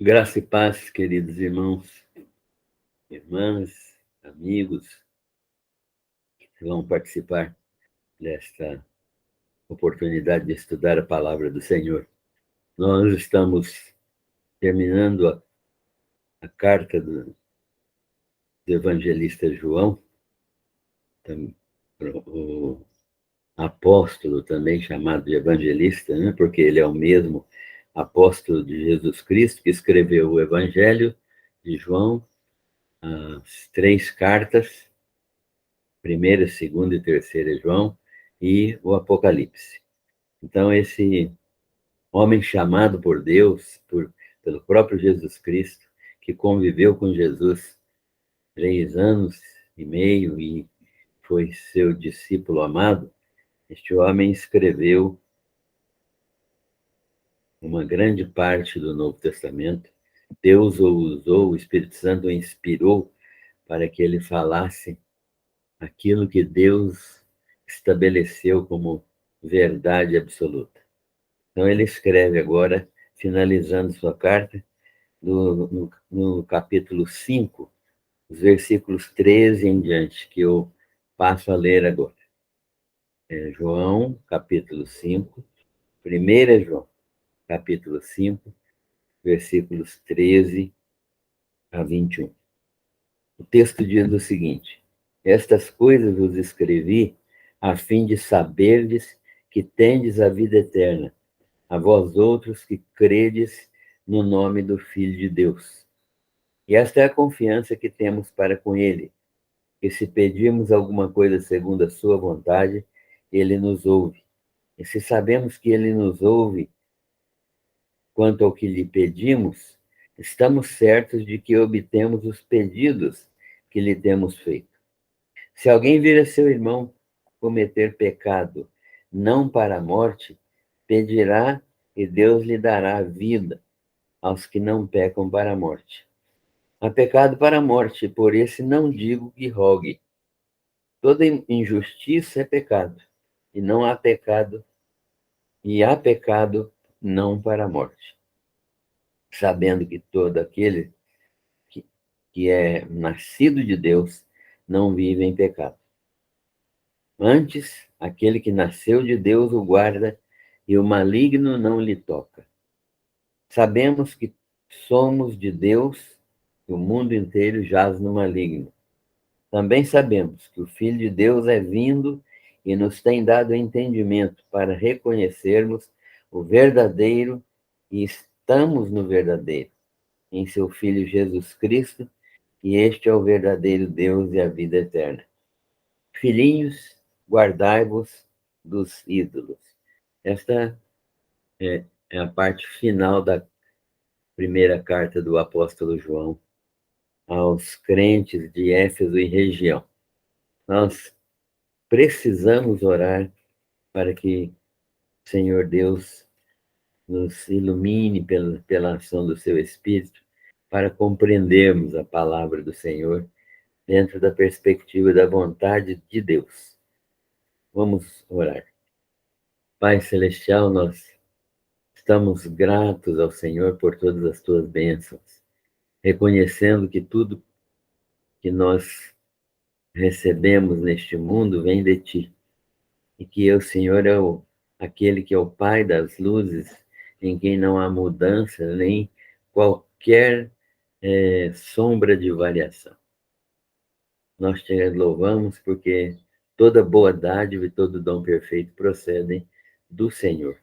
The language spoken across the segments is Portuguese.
Graça e paz, queridos irmãos, irmãs, amigos que vão participar desta oportunidade de estudar a palavra do Senhor. Nós estamos terminando a carta do evangelista João, o apóstolo também chamado de evangelista, né? Porque ele é o mesmo apóstolo de Jesus Cristo que escreveu o Evangelho de João, as 3 cartas, primeira, segunda e terceira João, e o Apocalipse. Então, esse homem chamado por Deus, pelo próprio Jesus Cristo, que conviveu com Jesus 3 anos e meio e foi seu discípulo amado, este homem escreveu uma grande parte do Novo Testamento. Deus o usou, o Espírito Santo o inspirou para que ele falasse aquilo que Deus estabeleceu como verdade absoluta. Então, ele escreve agora, finalizando sua carta, no capítulo 5, os versículos 13 em diante, que eu passo a ler agora. João, capítulo 5, 1 João, capítulo 5, versículos 13 a 21. O texto diz o seguinte: Estas coisas vos escrevi a fim de saberdes que tendes a vida eterna, a vós outros que credes no nome do Filho de Deus. E esta é a confiança que temos para com Ele, que se pedirmos alguma coisa segundo a sua vontade, Ele nos ouve. E se sabemos que Ele nos ouve quanto ao que lhe pedimos, estamos certos de que obtemos os pedidos que lhe temos feito. Se alguém vir a seu irmão cometer pecado, não para a morte, pedirá e Deus lhe dará vida aos que não pecam para a morte. Há pecado para a morte, por esse não digo que rogue. Toda injustiça é pecado, e não há pecado, e há pecado não para a morte. Sabendo que todo aquele que é nascido de Deus não vive em pecado. Antes, aquele que nasceu de Deus o guarda, e o maligno não lhe toca. Sabemos que somos de Deus, e o mundo inteiro jaz no maligno. Também sabemos que o Filho de Deus é vindo e nos tem dado entendimento para reconhecermos o verdadeiro e estamos no verdadeiro, em seu Filho Jesus Cristo, e este é o verdadeiro Deus e a vida eterna. Filhinhos, guardai-vos dos ídolos. Esta é a parte final da primeira carta do apóstolo João aos crentes de Éfeso e região. Nós precisamos orar para que o Senhor Deus nos ilumine pela ação do seu Espírito, para compreendermos a palavra do Senhor dentro da perspectiva da vontade de Deus. Vamos orar. Pai Celestial, nós estamos gratos ao Senhor por todas as tuas bênçãos, reconhecendo que tudo que nós recebemos neste mundo vem de ti, e que o Senhor é aquele que é o Pai das luzes, em quem não há mudança nem qualquer sombra de variação. Nós te louvamos porque toda boa dádiva e todo dom perfeito procedem do Senhor.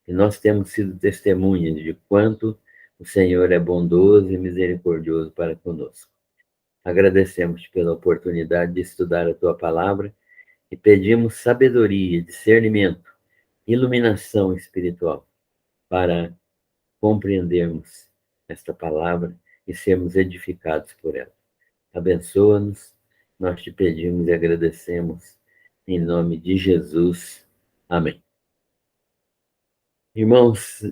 E nós temos sido testemunhas de quanto o Senhor é bondoso e misericordioso para conosco. Agradecemos-te pela oportunidade de estudar a tua palavra e pedimos sabedoria, discernimento, iluminação espiritual para compreendermos esta palavra e sermos edificados por ela. Abençoa-nos, nós te pedimos e agradecemos em nome de Jesus. Amém. Irmãos,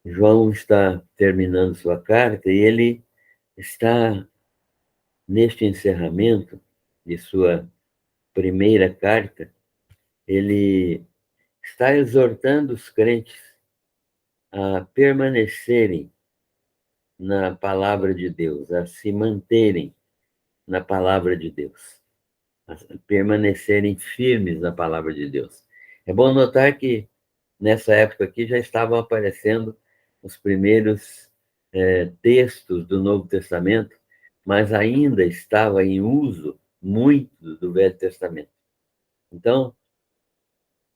João está terminando sua carta e ele está, neste encerramento de sua primeira carta, ele está exortando os crentes a permanecerem na palavra de Deus, a se manterem na palavra de Deus, a permanecerem firmes na palavra de Deus. É bom notar que nessa época aqui já estavam aparecendo os primeiros textos do Novo Testamento, mas ainda estava em uso muito do Velho Testamento. Então,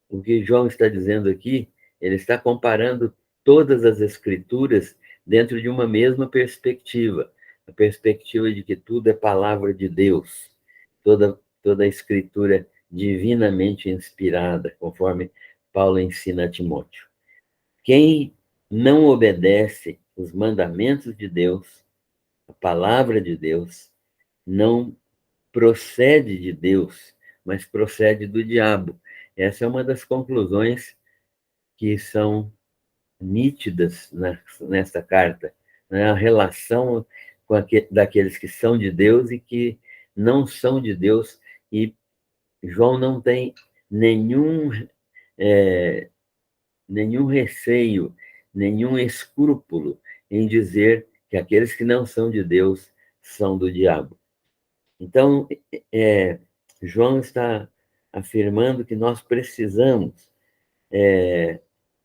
o que João está dizendo aqui, ele está comparando todas as escrituras dentro de uma mesma perspectiva, a perspectiva de que tudo é palavra de Deus, toda a escritura divinamente inspirada, conforme Paulo ensina a Timóteo. Quem não obedece os mandamentos de Deus, a palavra de Deus, não procede de Deus, mas procede do diabo. Essa é uma das conclusões que são nítidas nesta carta, né? A relação daqueles que são de Deus e que não são de Deus, e João não tem nenhum, nenhum receio, nenhum escrúpulo em dizer que aqueles que não são de Deus são do diabo. Então, João está afirmando que nós precisamos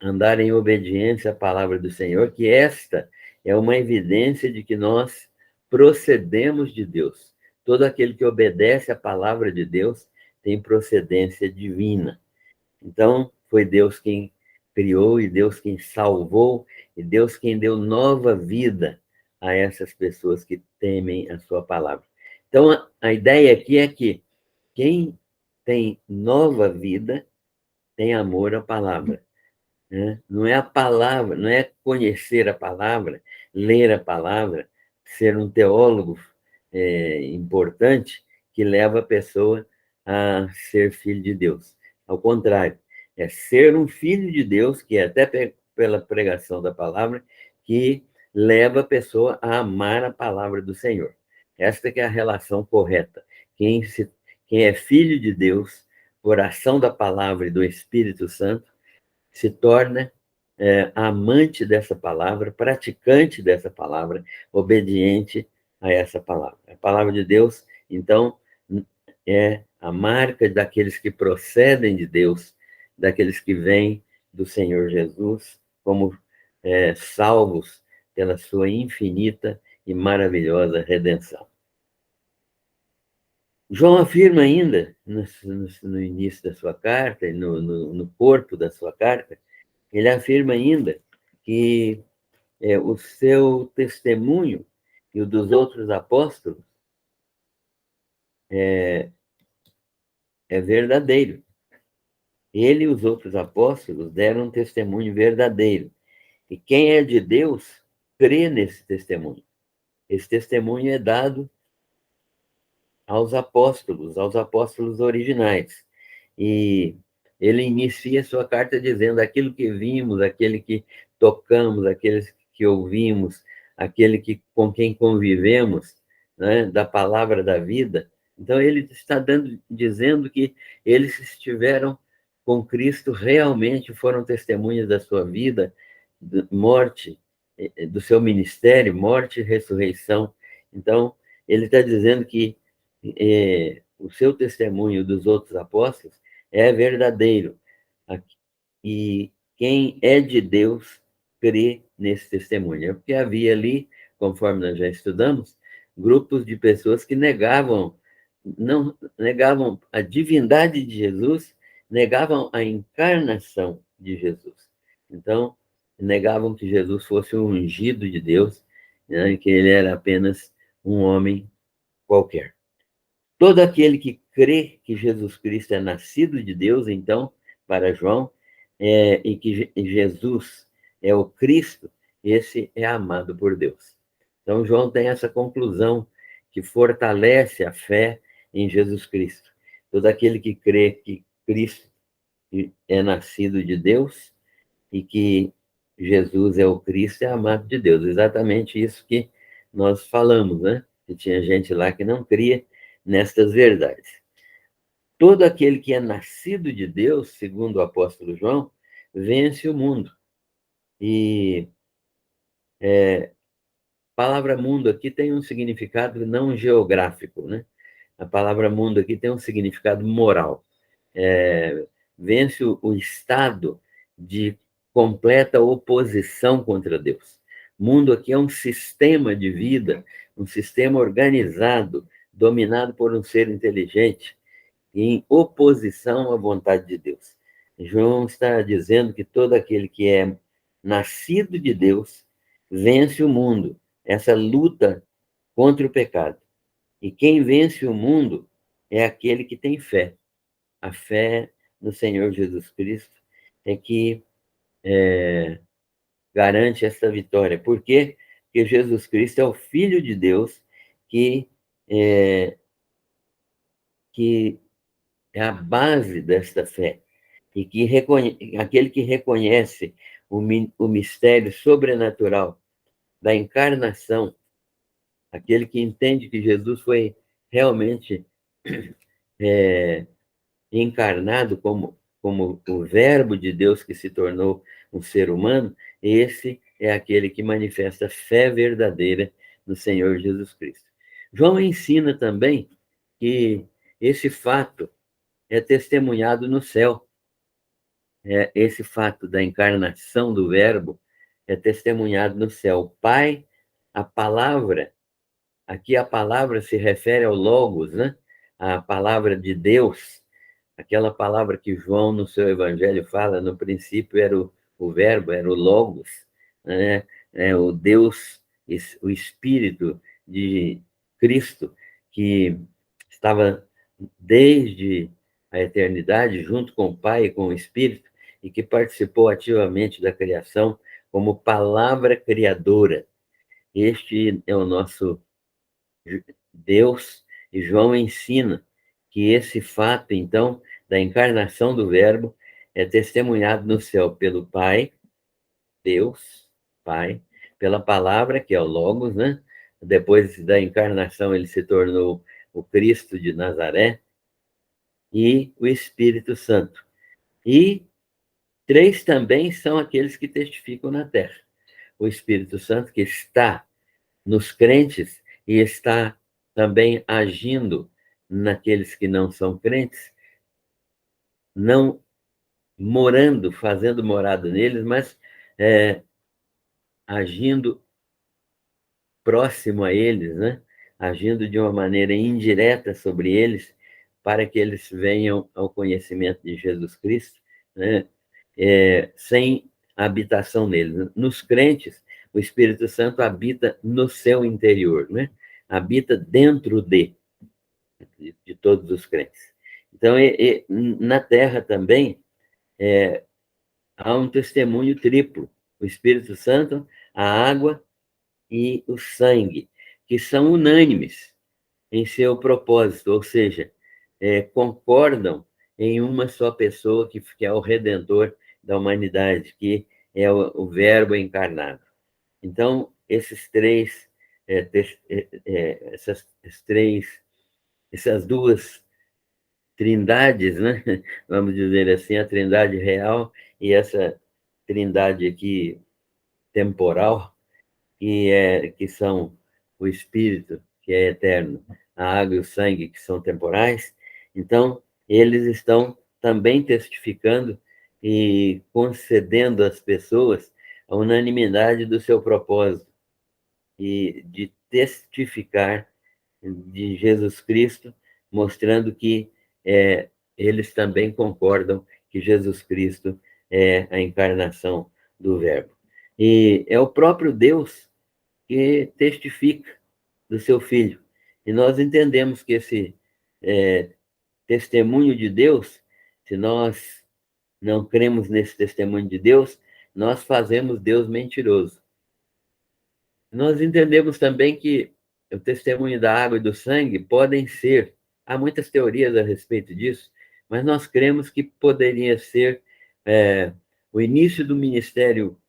andar em obediência à palavra do Senhor, que esta é uma evidência de que nós procedemos de Deus. Todo aquele que obedece à palavra de Deus tem procedência divina. Então, foi Deus quem criou, e Deus quem salvou, e Deus quem deu nova vida a essas pessoas que temem a sua palavra. Então, a ideia aqui é que quem tem nova vida tem amor à palavra, né? Não é a palavra, não é conhecer a palavra, ler a palavra, ser um teólogo importante que leva a pessoa a ser filho de Deus. Ao contrário, é ser um filho de Deus, que é até pela pregação da palavra, que leva a pessoa a amar a palavra do Senhor. Esta que é a relação correta. Quem é filho de Deus, por ação da palavra e do Espírito Santo, se torna amante dessa palavra, praticante dessa palavra, obediente a essa palavra. A palavra de Deus, então, é a marca daqueles que procedem de Deus, daqueles que vêm do Senhor Jesus, como salvos pela sua infinita e maravilhosa redenção. João afirma ainda, no início da sua carta, e no corpo da sua carta, ele afirma ainda que o seu testemunho e o dos outros apóstolos é verdadeiro. Ele e os outros apóstolos deram um testemunho verdadeiro. E quem é de Deus crê nesse testemunho. Esse testemunho é dado aos apóstolos originais. E ele inicia sua carta dizendo: aquilo que vimos, aquele que tocamos, aqueles que ouvimos, aquele com quem convivemos, né, da palavra da vida. Então, ele está dizendo que eles estiveram com Cristo, realmente foram testemunhas da sua vida, morte, do seu ministério, morte e ressurreição. Então, ele está dizendo que o seu testemunho dos outros apóstolos é verdadeiro. E quem é de Deus crê nesse testemunho. É porque havia ali, conforme nós já estudamos, grupos de pessoas que não negavam a divindade de Jesus, negavam a encarnação de Jesus. Então, negavam que Jesus fosse o ungido de Deus, né, que ele era apenas um homem qualquer. Todo aquele que crê que Jesus Cristo é nascido de Deus, então, para João, e que Jesus é o Cristo, esse é amado por Deus. Então, João tem essa conclusão que fortalece a fé em Jesus Cristo. Todo aquele que crê que Cristo é nascido de Deus e que Jesus é o Cristo é amado de Deus. Exatamente isso que nós falamos, né? Que tinha gente lá que não cria nestas verdades. Todo aquele que é nascido de Deus, segundo o apóstolo João, vence o mundo. E palavra mundo aqui tem um significado não geográfico, né? A palavra mundo aqui tem um significado moral. Vence o estado de completa oposição contra Deus. Mundo aqui é um sistema de vida, um sistema organizado, dominado por um ser inteligente, em oposição à vontade de Deus. João está dizendo que todo aquele que é nascido de Deus vence o mundo, essa luta contra o pecado. E quem vence o mundo é aquele que tem fé. A fé no Senhor Jesus Cristo é que garante essa vitória. Por quê? Porque Jesus Cristo é o Filho de Deus é, que é a base desta fé. E que aquele que reconhece o mistério sobrenatural da encarnação, aquele que entende que Jesus foi realmente encarnado como o Verbo de Deus que se tornou um ser humano, esse é aquele que manifesta fé verdadeira no Senhor Jesus Cristo. João ensina também que esse fato é testemunhado no céu. Esse fato da encarnação do Verbo é testemunhado no céu. O Pai, a palavra, aqui a palavra se refere ao Logos, né? A palavra de Deus, aquela palavra que João, no seu evangelho, fala, no princípio era o Verbo, era o Logos, né? O Deus, o Espírito de Cristo, que estava desde a eternidade, junto com o Pai e com o Espírito, e que participou ativamente da criação como palavra criadora. Este é o nosso Deus, e João ensina que esse fato, então, da encarnação do Verbo é testemunhado no céu pelo Pai, Deus, Pai, pela palavra, que é o Logos, né? Depois da encarnação, ele se tornou o Cristo de Nazaré, e o Espírito Santo. E três também são aqueles que testificam na terra. O Espírito Santo, que está nos crentes e está também agindo naqueles que não são crentes, não morando, fazendo morada neles, mas agindo próximo a eles, né? Agindo de uma maneira indireta sobre eles, para que eles venham ao conhecimento de Jesus Cristo, né? Sem habitação neles. Nos crentes, o Espírito Santo habita no seu interior, né? Habita dentro de todos os crentes. Então, na Terra também há um testemunho triplo: o Espírito Santo, a água e o sangue, que são unânimes em seu propósito, ou seja, concordam em uma só pessoa, que é o Redentor da humanidade, que é o Verbo encarnado. Então, essas duas trindades, né? Vamos dizer assim, a trindade real e essa trindade aqui temporal, que são o Espírito, que é eterno, a água e o sangue, que são temporais. Então, eles estão também testificando e concedendo às pessoas a unanimidade do seu propósito e de testificar de Jesus Cristo, mostrando que eles também concordam que Jesus Cristo é a encarnação do Verbo. E é o próprio Deus que testifica do seu Filho. E nós entendemos que esse testemunho de Deus, se nós não cremos nesse testemunho de Deus, nós fazemos Deus mentiroso. Nós entendemos também que o testemunho da água e do sangue podem ser, há muitas teorias a respeito disso, mas nós cremos que poderia ser o início do ministério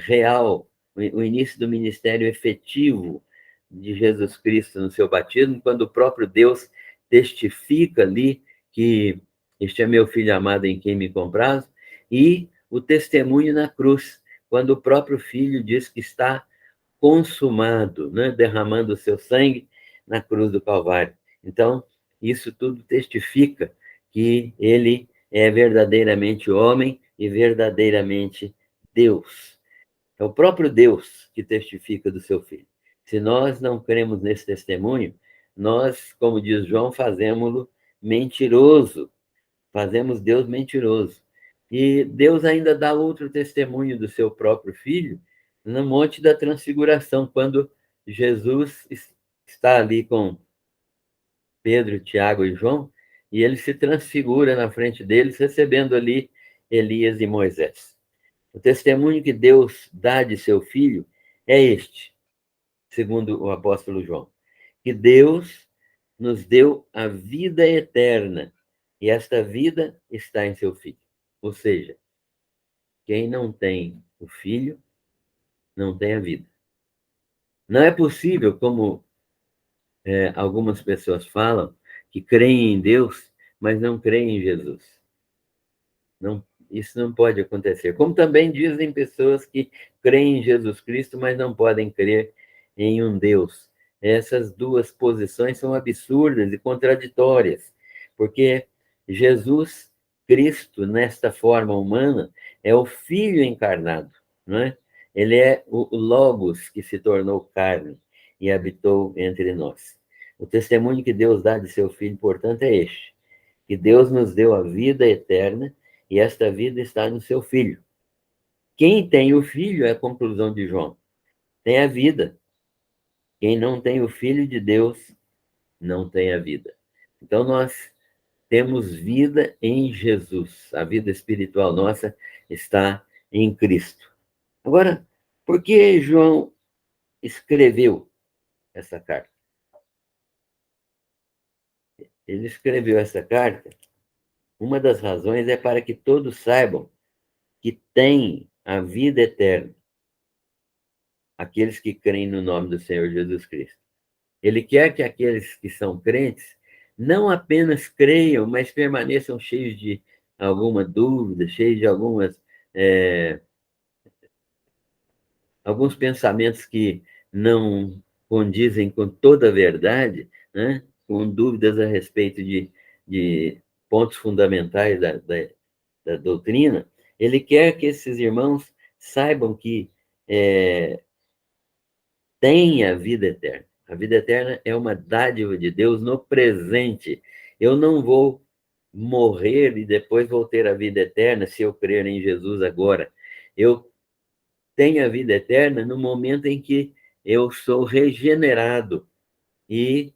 real, o início do ministério efetivo de Jesus Cristo no seu batismo, quando o próprio Deus testifica ali que este é meu filho amado em quem me comprazo, e o testemunho na cruz, quando o próprio filho diz que está consumado, né? Derramando o seu sangue na cruz do Calvário. Então, isso tudo testifica que ele é verdadeiramente homem e verdadeiramente Deus. É o próprio Deus que testifica do seu Filho. Se nós não cremos nesse testemunho, nós, como diz João, fazemos-lo mentiroso. Fazemos Deus mentiroso. E Deus ainda dá outro testemunho do seu próprio Filho no Monte da Transfiguração, quando Jesus está ali com Pedro, Tiago e João, e ele se transfigura na frente deles, recebendo ali Elias e Moisés. O testemunho que Deus dá de seu Filho é este, segundo o apóstolo João, que Deus nos deu a vida eterna, e esta vida está em seu Filho. Ou seja, quem não tem o Filho, não tem a vida. Não é possível, como algumas pessoas falam, que creem em Deus, mas não creem em Jesus. Não, isso não pode acontecer. Como também dizem pessoas que creem em Jesus Cristo, mas não podem crer em um Deus. Essas duas posições são absurdas e contraditórias, porque Jesus Cristo, nesta forma humana, é o Filho encarnado, não é? Ele é o Logos que se tornou carne e habitou entre nós. O testemunho que Deus dá de seu Filho, portanto, é este: que Deus nos deu a vida eterna e esta vida está no seu Filho. Quem tem o Filho, é a conclusão de João, tem a vida. Quem não tem o Filho de Deus, não tem a vida. Então, nós temos vida em Jesus. A vida espiritual nossa está em Cristo. Agora, por que João escreveu essa carta? Ele escreveu essa carta, uma das razões é para que todos saibam que têm a vida eterna, aqueles que creem no nome do Senhor Jesus Cristo. Ele quer que aqueles que são crentes não apenas creiam, mas permaneçam cheios de alguma dúvida, cheios de alguns pensamentos que não condizem com toda a verdade, né? Com dúvidas a respeito de pontos fundamentais da doutrina. Ele quer que esses irmãos saibam que tem a vida eterna. A vida eterna é uma dádiva de Deus no presente. Eu não vou morrer e depois vou ter a vida eterna se eu crer em Jesus agora. Eu tenho a vida eterna no momento em que eu sou regenerado e,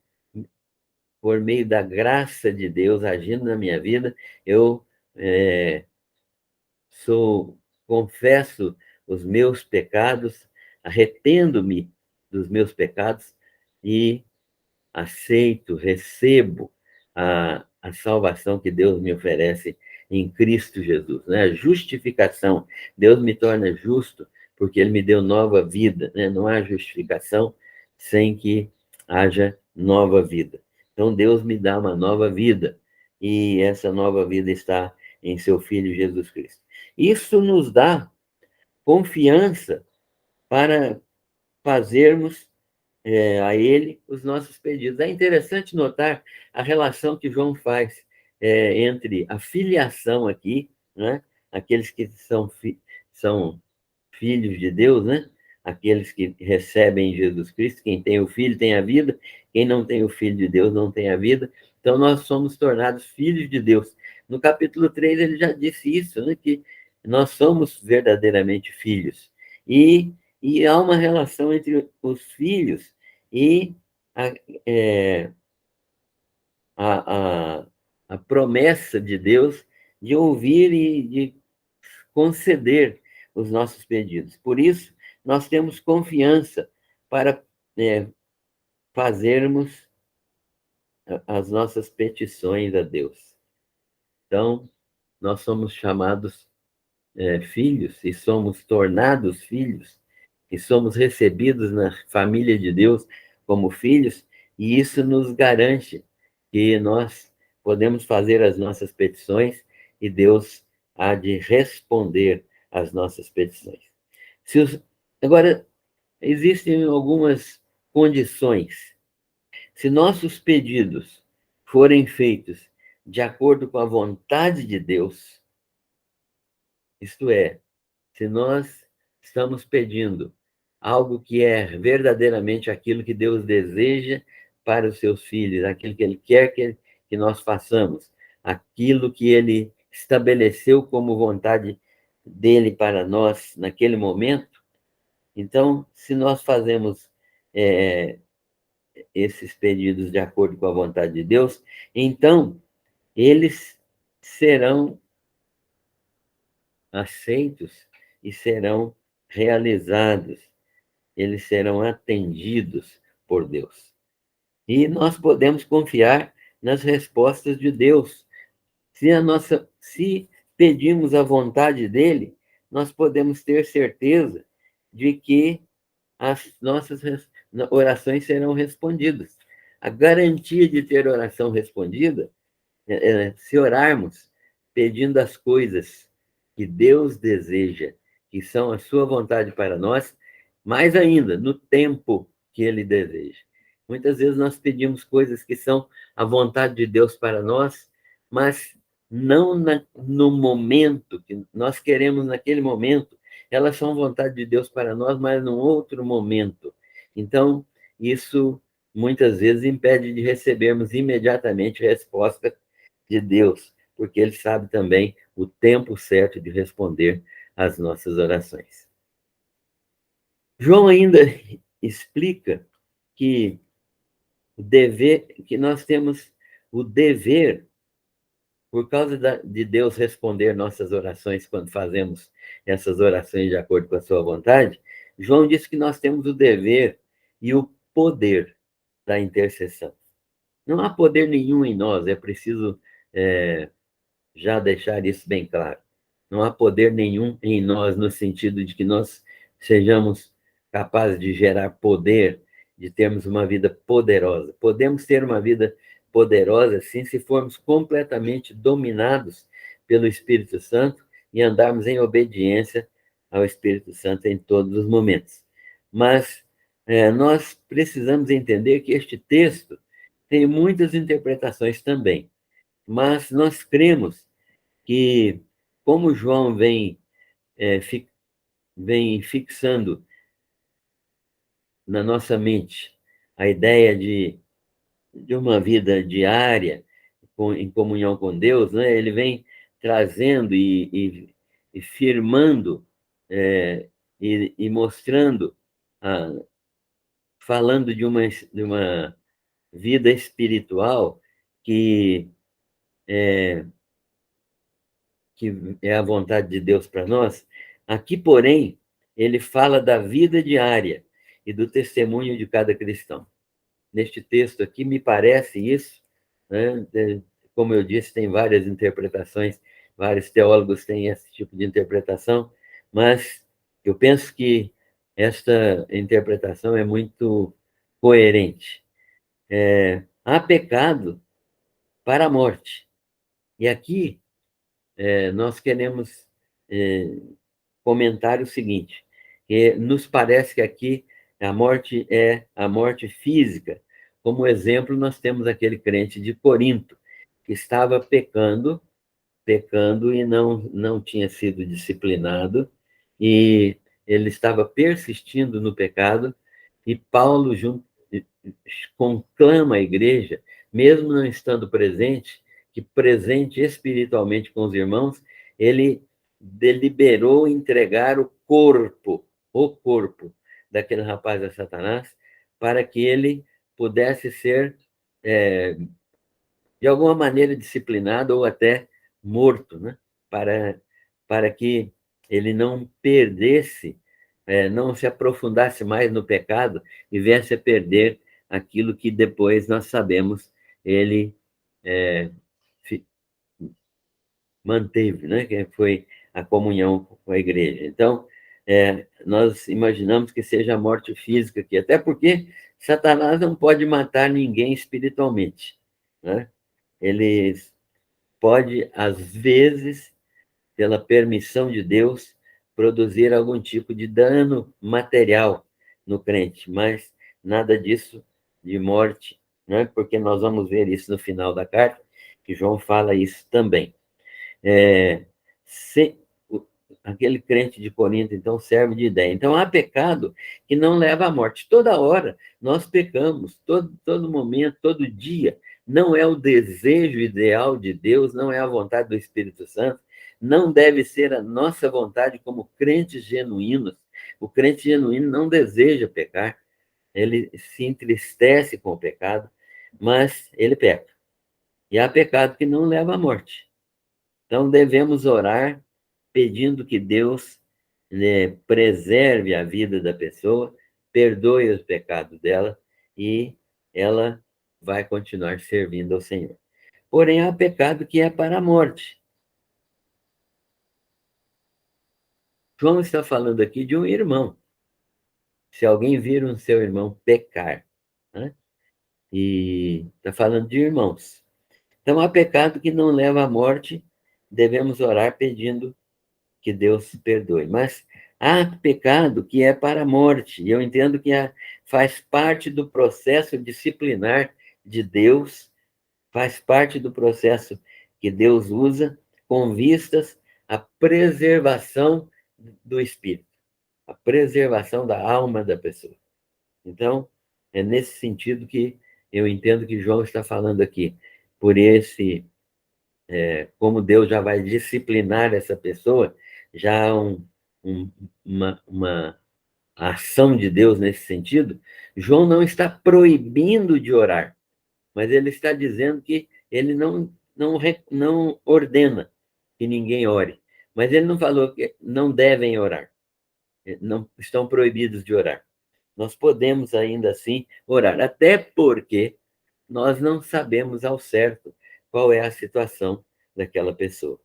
por meio da graça de Deus agindo na minha vida, eu confesso os meus pecados, arrependo-me dos meus pecados e aceito, recebo a salvação que Deus me oferece em Cristo Jesus, né? A justificação. Deus me torna justo porque Ele me deu nova vida, né? Não há justificação sem que haja nova vida. Então, Deus me dá uma nova vida e essa nova vida está em seu Filho Jesus Cristo. Isso nos dá confiança para fazermos a Ele os nossos pedidos. É interessante notar a relação que João faz entre a filiação aqui, né? Aqueles que são filhos de Deus, né? Aqueles que recebem Jesus Cristo, quem tem o Filho tem a vida, quem não tem o Filho de Deus não tem a vida. Então, nós somos tornados filhos de Deus. No capítulo 3, ele já disse isso, né? Que nós somos verdadeiramente filhos. E há uma relação entre os filhos e a, é, a, a, a promessa de Deus de ouvir e de conceder os nossos pedidos. Por isso, nós temos confiança para fazermos as nossas petições a Deus. Então, nós somos chamados filhos e somos tornados filhos e somos recebidos na família de Deus como filhos, e isso nos garante que nós podemos fazer as nossas petições e Deus há de responder às nossas petições. Agora, existem algumas condições. Se nossos pedidos forem feitos de acordo com a vontade de Deus, isto é, se nós estamos pedindo algo que é verdadeiramente aquilo que Deus deseja para os seus filhos, aquilo que Ele quer que nós façamos, aquilo que Ele estabeleceu como vontade dele para nós naquele momento, então, se nós fazemos é, esses pedidos de acordo com a vontade de Deus, então eles serão aceitos e serão realizados, eles serão atendidos por Deus. E nós podemos confiar nas respostas de Deus. Se pedimos a vontade dele, nós podemos ter certeza de que as nossas orações serão respondidas. A garantia de ter oração respondida se orarmos pedindo as coisas que Deus deseja, que são a sua vontade para nós, mais ainda, no tempo que Ele deseja. Muitas vezes nós pedimos coisas que são a vontade de Deus para nós, mas não no momento que nós queremos, naquele momento. Elas são vontade de Deus para nós, mas num outro momento. Então, isso muitas vezes impede de recebermos imediatamente resposta de Deus, porque Ele sabe também o tempo certo de responder às nossas orações. João ainda explica que que nós temos o dever, por causa de Deus responder nossas orações quando fazemos essas orações de acordo com a sua vontade. João diz que nós temos o dever e o poder da intercessão. Não há poder nenhum em nós, é preciso já deixar isso bem claro. Não há poder nenhum em nós no sentido de que nós sejamos capazes de gerar poder, de termos uma vida poderosa. Podemos ter uma vida poderosa, sim, se formos completamente dominados pelo Espírito Santo e andarmos em obediência ao Espírito Santo em todos os momentos. Mas nós precisamos entender que este texto tem muitas interpretações também, mas nós cremos que, como João vem fixando na nossa mente a ideia de uma vida diária em comunhão com Deus, né? Ele vem trazendo e firmando e mostrando, falando de uma vida espiritual que que é a vontade de Deus para nós. Aqui, porém, ele fala da vida diária e do testemunho de cada cristão. Neste texto aqui, me parece isso, né? Como eu disse, tem várias interpretações, vários teólogos têm esse tipo de interpretação, mas eu penso que esta interpretação é muito coerente. Há pecado para a morte. E aqui nós queremos comentar o seguinte, que nos parece que aqui a morte é a morte física. Como exemplo, nós temos aquele crente de Corinto, que estava pecando e não tinha sido disciplinado, e ele estava persistindo no pecado, e Paulo conclama a igreja, mesmo não estando presente, que presente espiritualmente com os irmãos, ele deliberou entregar o corpo daquele rapaz a Satanás, para que ele pudesse ser de alguma maneira disciplinado ou até morto, né? Para que ele não perdesse, não se aprofundasse mais no pecado e viesse a perder aquilo que depois nós sabemos ele manteve, né? Que foi a comunhão com a igreja. Então, nós imaginamos que seja a morte física aqui, até porque Satanás não pode matar ninguém espiritualmente, né? Ele pode, às vezes, pela permissão de Deus, produzir algum tipo de dano material, no crente, mas nada disso de morte, né? Porque nós vamos ver isso no final da carta, que João fala isso também. Se, aquele crente de Corinto, então, serve de ideia. Então, há pecado que não leva à morte. Toda hora nós pecamos, todo momento, todo dia. Não é o desejo ideal de Deus, não é a vontade do Espírito Santo, não deve ser a nossa vontade como crentes genuínos. O crente genuíno não deseja pecar, ele se entristece com o pecado, mas ele peca. E há pecado que não leva à morte. Então, devemos orar pedindo que Deus, né, preserve a vida da pessoa, perdoe os pecados dela e ela vai continuar servindo ao Senhor. Porém, há pecado que é para a morte. João está falando aqui de um irmão. Se alguém vir um seu irmão pecar, né? E está falando de irmãos. Então, há pecado que não leva à morte, devemos orar pedindo que Deus perdoe. Mas há pecado que é para a morte, e eu entendo que faz parte do processo disciplinar de Deus, faz parte do processo que Deus usa com vistas à preservação do espírito, a preservação da alma da pessoa. Então, é nesse sentido que eu entendo que João está falando aqui, por esse como Deus já vai disciplinar essa pessoa, já há uma ação de Deus nesse sentido. João não está proibindo de orar, mas ele está dizendo que ele não ordena que ninguém ore. Mas ele não falou que não devem orar, não estão proibidos de orar. Nós podemos ainda assim orar, até porque nós não sabemos ao certo qual é a situação daquela pessoa.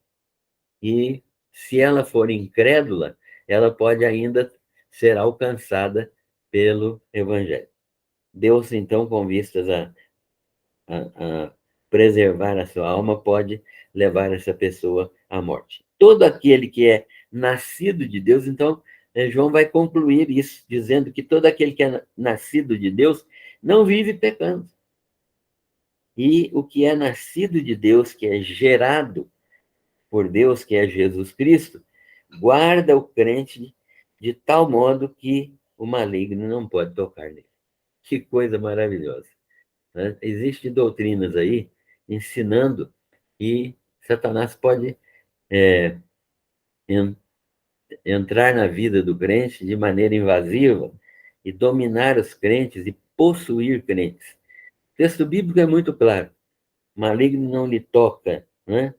E se ela for incrédula, ela pode ainda ser alcançada pelo Evangelho. Deus, então, com vistas a preservar a sua alma, pode levar essa pessoa à morte. Todo aquele que é nascido de Deus, então, João vai concluir isso, dizendo que todo aquele que é nascido de Deus não vive pecando. E o que é nascido de Deus, que é gerado por Deus, que é Jesus Cristo, guarda o crente de tal modo que o maligno não pode tocar nele. Que coisa maravilhosa, né? Existem doutrinas aí ensinando que Satanás pode en entrar na vida do crente de maneira invasiva e dominar os crentes e possuir crentes. O texto bíblico é muito claro. O maligno não lhe toca, né?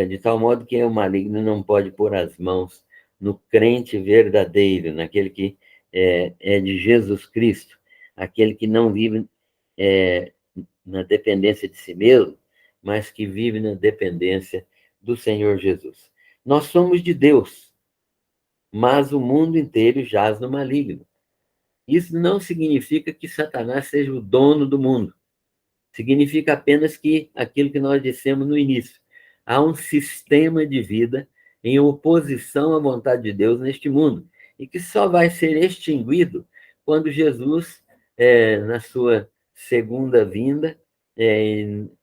De tal modo que o maligno não pode pôr as mãos no crente verdadeiro, naquele que é de Jesus Cristo, aquele que não vive na dependência de si mesmo, mas que vive na dependência do Senhor Jesus. Nós somos de Deus, mas o mundo inteiro jaz no maligno. Isso não significa que Satanás seja o dono do mundo. Significa apenas que aquilo que nós dissemos no início, há um sistema de vida em oposição à vontade de Deus neste mundo, e que só vai ser extinguido quando Jesus, na sua segunda vinda,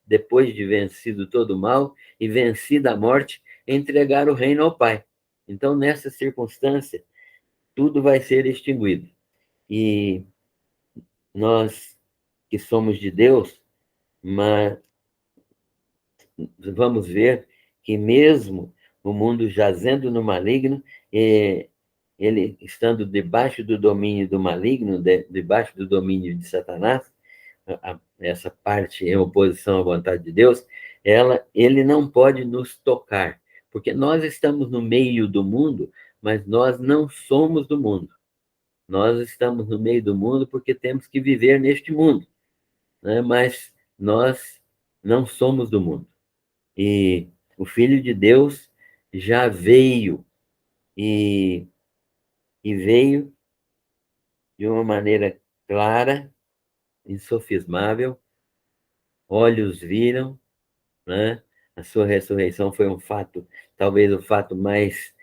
depois de vencido todo o mal e vencida a morte, entregar o reino ao Pai. Então, nessa circunstância, tudo vai ser extinguido. E nós que somos de Deus, mas vamos ver que mesmo o mundo jazendo no maligno, ele estando debaixo do domínio do maligno, debaixo do domínio de Satanás, essa parte em oposição à vontade de Deus, ele não pode nos tocar, porque nós estamos no meio do mundo, mas nós não somos do mundo. Nós estamos no meio do mundo porque temos que viver neste mundo, né? Mas nós não somos do mundo. E o Filho de Deus já veio e, e veio de uma maneira clara, insofismável, olhos viram, né? A sua ressurreição foi um fato, talvez o fato mais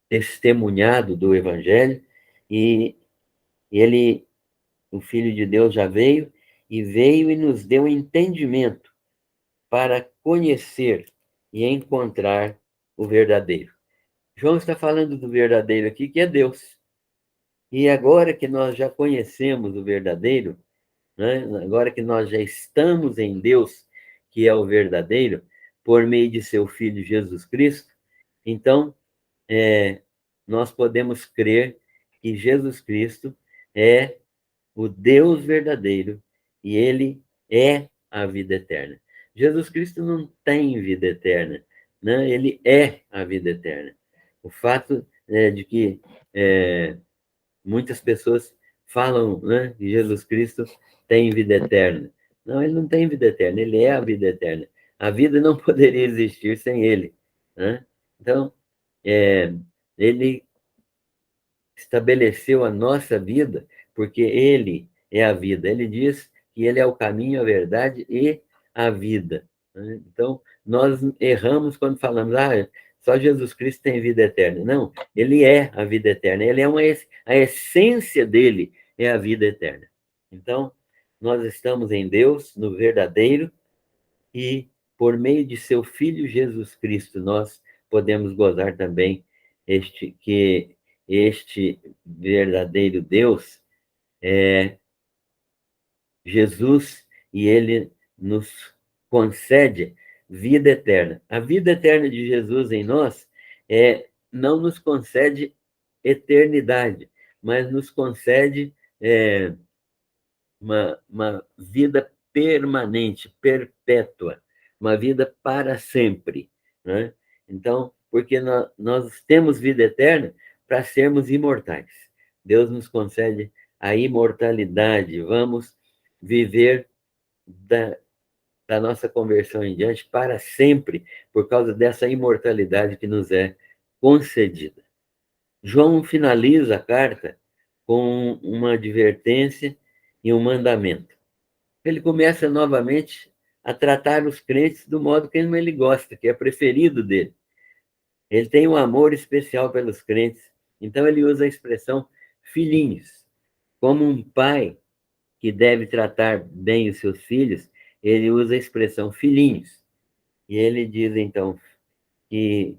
testemunhado do Evangelho, e ele, o Filho de Deus, já veio e nos deu entendimento para conhecer e encontrar o verdadeiro. João está falando do verdadeiro aqui, que é Deus. E agora que nós já conhecemos o verdadeiro, né? Agora que nós já estamos em Deus, que é o verdadeiro, por meio de seu Filho Jesus Cristo, então nós podemos crer que Jesus Cristo é o Deus verdadeiro e ele é a vida eterna. Jesus Cristo não tem vida eterna, né? Ele é a vida eterna. O fato de que muitas pessoas falam, né, que Jesus Cristo tem vida eterna. Não, ele não tem vida eterna, ele é a vida eterna. A vida não poderia existir sem ele, né? Então, ele estabeleceu a nossa vida porque ele é a vida. Ele diz que ele é o caminho, a verdade e a vida, né? Então, nós erramos quando falamos, só Jesus Cristo tem vida eterna. Não, ele é a vida eterna. Ele é a essência dele é a vida eterna. Então, nós estamos em Deus, no verdadeiro, e por meio de seu Filho Jesus Cristo, nós podemos gozar também que este verdadeiro Deus é Jesus, e ele nos concede vida eterna. A vida eterna de Jesus em nós não nos concede eternidade, mas nos concede uma vida permanente, perpétua, uma vida para sempre, né? Então, porque nós temos vida eterna para sermos imortais. Deus nos concede a imortalidade. Vamos viver da nossa conversão em diante para sempre, por causa dessa imortalidade que nos é concedida. João finaliza a carta com uma advertência e um mandamento. Ele começa novamente a tratar os crentes do modo que ele gosta, que é preferido dele. Ele tem um amor especial pelos crentes, então ele usa a expressão filhinhos. Como um pai que deve tratar bem os seus filhos, ele usa a expressão filhinhos. E ele diz, então, que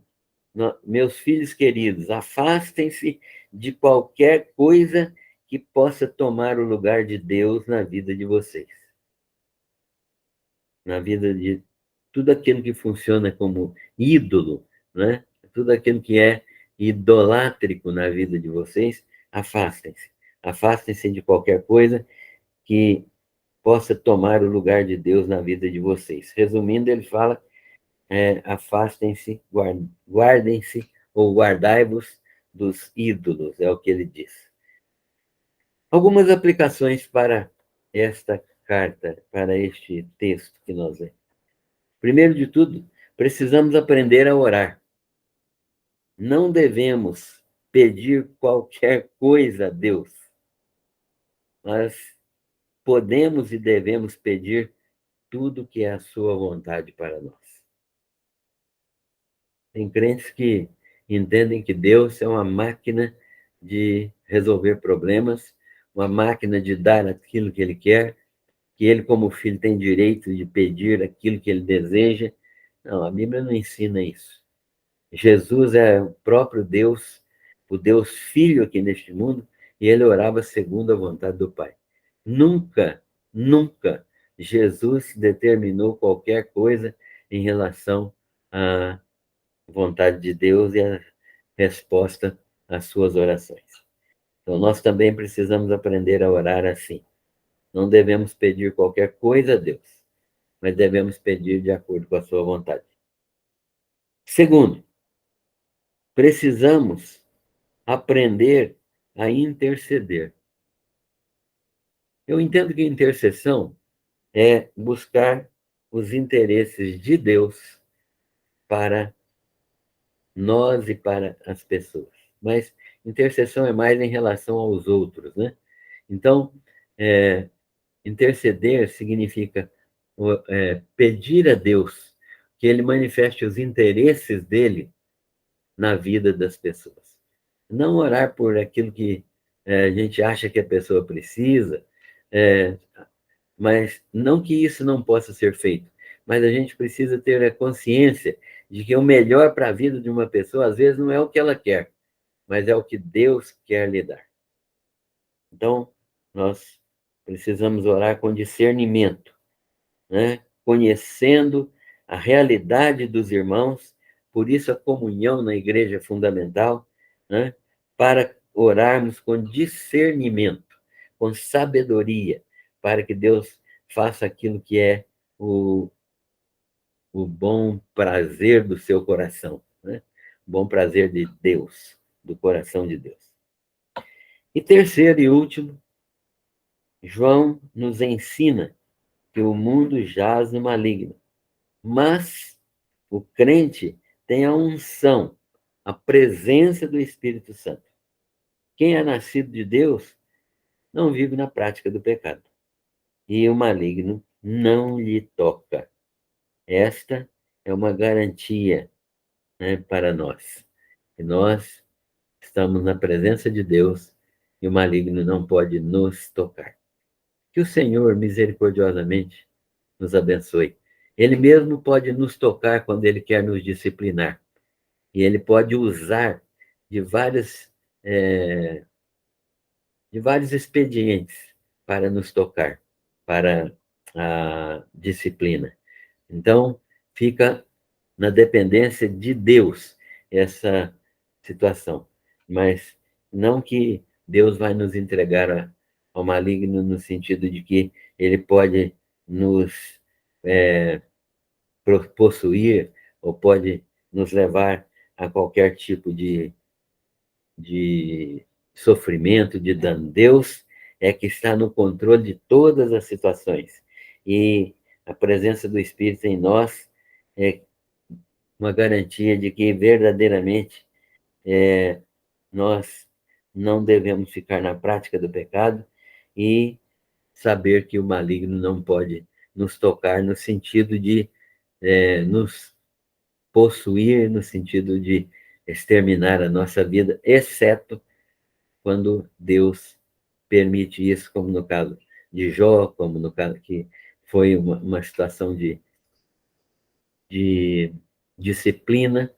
meus filhos queridos, afastem-se de qualquer coisa que possa tomar o lugar de Deus na vida de vocês. Na vida de tudo aquilo que funciona como ídolo, né? Tudo aquilo que é idolátrico na vida de vocês, afastem-se. Afastem-se de qualquer coisa que possa tomar o lugar de Deus na vida de vocês. Resumindo, ele fala, afastem-se, guardem-se ou guardai-vos dos ídolos, é o que ele diz. Algumas aplicações para esta carta, para este texto que nós lemos. Primeiro de tudo, precisamos aprender a orar. Não devemos pedir qualquer coisa a Deus, mas podemos e devemos pedir tudo que é a sua vontade para nós. Tem crentes que entendem que Deus é uma máquina de resolver problemas, uma máquina de dar aquilo que ele quer, que ele, como filho, tem direito de pedir aquilo que ele deseja. Não, a Bíblia não ensina isso. Jesus é o próprio Deus, o Deus Filho aqui neste mundo, e ele orava segundo a vontade do Pai. Nunca, nunca Jesus determinou qualquer coisa em relação à vontade de Deus e a resposta às suas orações. Então, nós também precisamos aprender a orar assim. Não devemos pedir qualquer coisa a Deus, mas devemos pedir de acordo com a sua vontade. Segundo, precisamos aprender a interceder. Eu entendo que intercessão é buscar os interesses de Deus para nós e para as pessoas. Mas intercessão é mais em relação aos outros, né? Então, interceder significa pedir a Deus que ele manifeste os interesses dele na vida das pessoas. Não orar por aquilo que a gente acha que a pessoa precisa, é, mas não que isso não possa ser feito, mas a gente precisa ter a consciência de que o melhor para a vida de uma pessoa, às vezes, não é o que ela quer, mas é o que Deus quer lhe dar. Então, nós precisamos orar com discernimento, né? Conhecendo a realidade dos irmãos, por isso a comunhão na igreja é fundamental, né? Para orarmos com discernimento, com sabedoria, para que Deus faça aquilo que é o bom prazer do seu coração, né? O bom prazer de Deus, do coração de Deus. E terceiro e último, João nos ensina que o mundo jaz no maligno, mas o crente tem a unção, a presença do Espírito Santo. Quem é nascido de Deus não vive na prática do pecado, e o maligno não lhe toca. Esta é uma garantia, né, para nós. Que nós estamos na presença de Deus e o maligno não pode nos tocar. Que o Senhor, misericordiosamente, nos abençoe. Ele mesmo pode nos tocar quando ele quer nos disciplinar. E ele pode usar de é, de vários expedientes para nos tocar, para a disciplina. Então, fica na dependência de Deus essa situação. Mas não que Deus vai nos entregar ao maligno no sentido de que ele pode nos é, possuir ou pode nos levar a qualquer tipo de sofrimento, de dano. Deus é que está no controle de todas as situações. E a presença do Espírito em nós é uma garantia de que verdadeiramente nós não devemos ficar na prática do pecado e saber que o maligno não pode nos tocar no sentido de nos possuir, no sentido de exterminar a nossa vida, exceto quando Deus permite isso, como no caso de Jó, como no caso que foi uma situação de disciplina,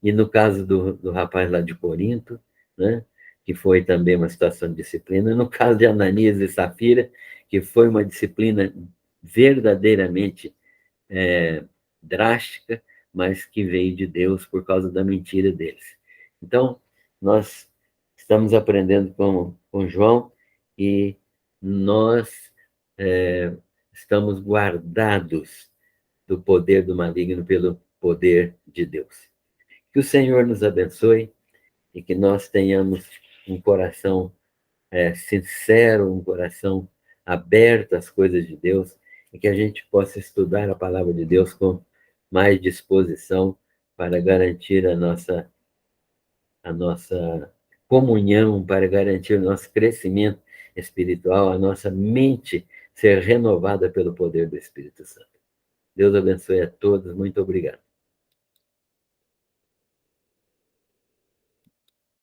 e no caso do rapaz lá de Corinto, né, que foi também uma situação de disciplina, e no caso de Ananias e Safira, que foi uma disciplina verdadeiramente drástica, mas que veio de Deus por causa da mentira deles. Então, nós estamos aprendendo com João e nós estamos guardados do poder do maligno pelo poder de Deus. Que o Senhor nos abençoe e que nós tenhamos um coração sincero, um coração aberto às coisas de Deus e que a gente possa estudar a palavra de Deus com mais disposição para garantir a nossa comunhão, para garantir o nosso crescimento espiritual, a nossa mente ser renovada pelo poder do Espírito Santo. Deus abençoe a todos. Muito obrigado.